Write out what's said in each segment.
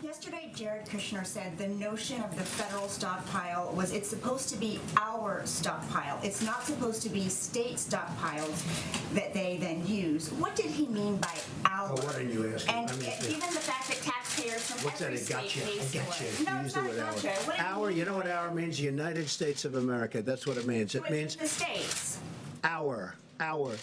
Yesterday, Jared Kushner said the notion of the federal stockpile was it's supposed to be our stockpile. It's not supposed to be state stockpiles that they then use. What did he mean by our? Oh, what are you asking? And given the fact that taxpayers from What's that? every It got state you. I pays got for you. it. You No, used it's the word not our. gotcha. What did he Our, mean? you know what our means? United States of America. That's what it means. It What's means the states. our.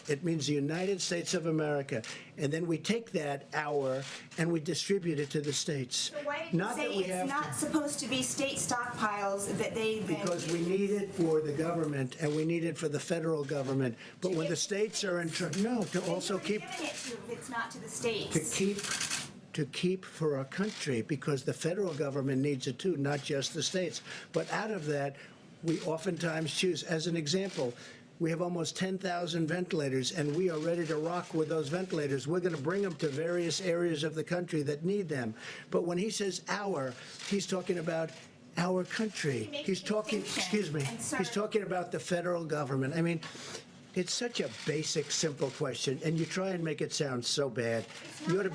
It means the United States of America. And then we take that our and we distribute it to the states. So why did you Not say that we it's have not to. supposed to be state stockpiles that they then Because we use? need it for the government and we need it for the federal government. But when the states are in trouble, no, to also Then who are you keep, giving it to if it's not to the states? to keep for our country, because the federal government needs it too, not just the states. But out of that, we oftentimes choose, as an example, we have almost 10,000 ventilators, and we are ready to rock with those ventilators. We're going to bring them to various areas of the country that need them. But when he says our, he's talking about our country. He's talking, excuse me, he's talking about the federal government. I mean, it's such a basic, simple question, and you try and make it sound so bad. You ought to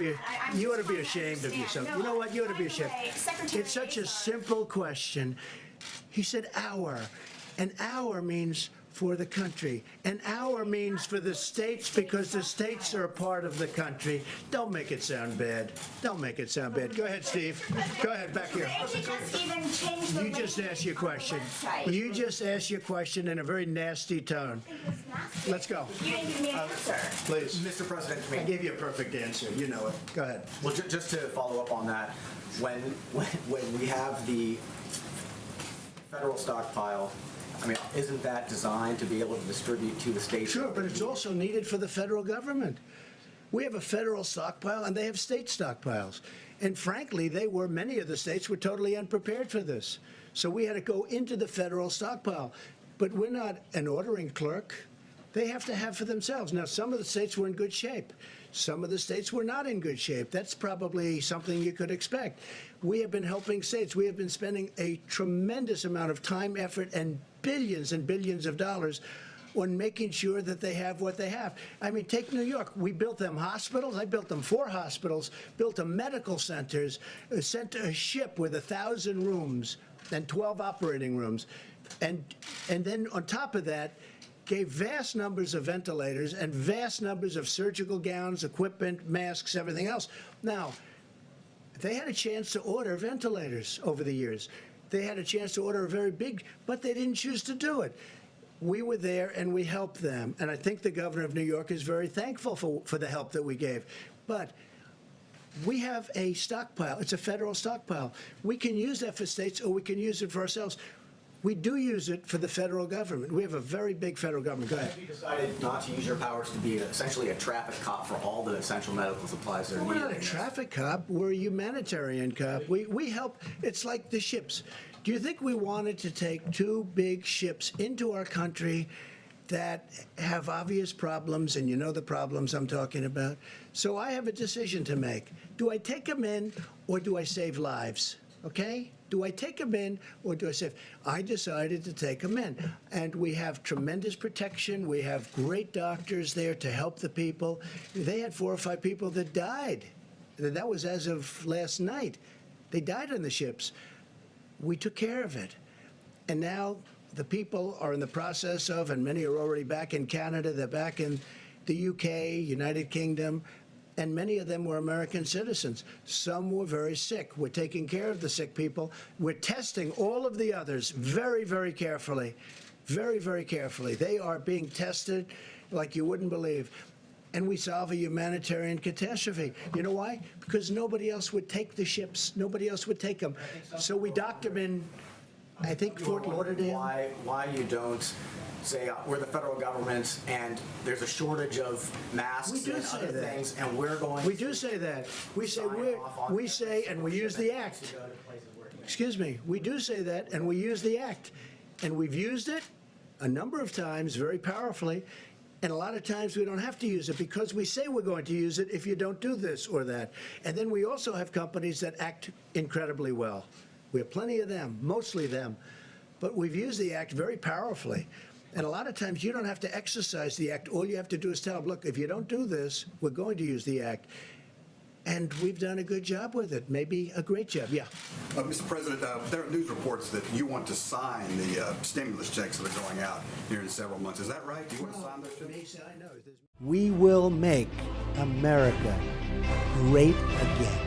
be ashamed of yourself. You know what? You ought to be ashamed. It's such a simple question. He said our, and our means for the country, and our means for the states, because the states are a part of the country. Don't make it sound bad. Don't make it sound bad. Go ahead, Steve. Go ahead, back here. They just even changed the You just language asked your on the question. website. You just asked your question in a very nasty tone. Let's go. You didn't give me an answer. Please. Mr. President, I gave you a perfect answer. You know it. Go ahead. well, just to follow up on that, when we have the federal stockpile, I mean, isn't that designed to be able to distribute to the states? Sure, but it's also needed for the federal government. We have a federal stockpile, and they have state stockpiles. And frankly, many of the states were totally unprepared for this. So we had to go into the federal stockpile. But we're not an ordering clerk. They have to have for themselves. Now, some of the states were in good shape. Some of the states were not in good shape. That's probably something you could expect. We have been helping states. We have been spending a tremendous amount of time, effort, and billions of dollars on making sure that they have what they have. I mean, take New York. We built them hospitals. I built them 4 hospitals, built them medical centers, sent a ship with 1,000 rooms and 12 operating rooms. And then on top of that, gave vast numbers of ventilators and vast numbers of surgical gowns, equipment, masks, everything else. Now, they had a chance to order ventilators over the years. They had a chance to order a very big, but they didn't choose to do it. We were there and we helped them. And I think the governor of New York is very thankful for the help that we gave. But we have a stockpile. It's a federal stockpile. We can use that for states or we can use it for ourselves. We do use it for the federal government. We have a very big federal government. Go ahead. Have you decided not to use your powers to be essentially a traffic cop for all the essential medical supplies that are We're needed? not a traffic cop. We're a humanitarian cop. We help. It's like the ships. Do you think we wanted to take 2 big ships into our country that have obvious problems, and you know the problems I'm talking about? So I have a decision to make. Do I take them in or do I save lives? Okay? Do I take them in or do I save? I decided to take them in. And we have tremendous protection. We have great doctors there to help the people. They had 4 or 5 people that died. That was as of last night. They died on the ships. We took care of it. And now the people are in the process of, and many are already back in Canada, they're back in the UK, United Kingdom, and many of them were American citizens. Some were very sick. We're taking care of the sick people. We're testing all of the others very, very carefully, very, very carefully. They are being tested like you wouldn't believe. And we solve a humanitarian catastrophe. You know why? Because nobody else would take the ships. Nobody else would take them. So we docked them in, I think, Fort Lauderdale. Why you don't say we're the federal government and there's a shortage of masks and other things, and we're going. We do say that. We say, and we use the act. Excuse me. We do say that, and we use the act, and we've used it a number of times very powerfully. And a lot of times we don't have to use it because we say we're going to use it if you don't do this or that. And then we also have companies that act incredibly well. We have plenty of them, mostly them. But we've used the act very powerfully. And a lot of times you don't have to exercise the act. All you have to do is tell them, look, if you don't do this, we're going to use the act. And we've done a good job with it, maybe a great job. Yeah. Mr. President, there are news reports that you want to sign the stimulus checks that are going out here in several months. Is that right? Do you want to sign those checks? We will make America great again.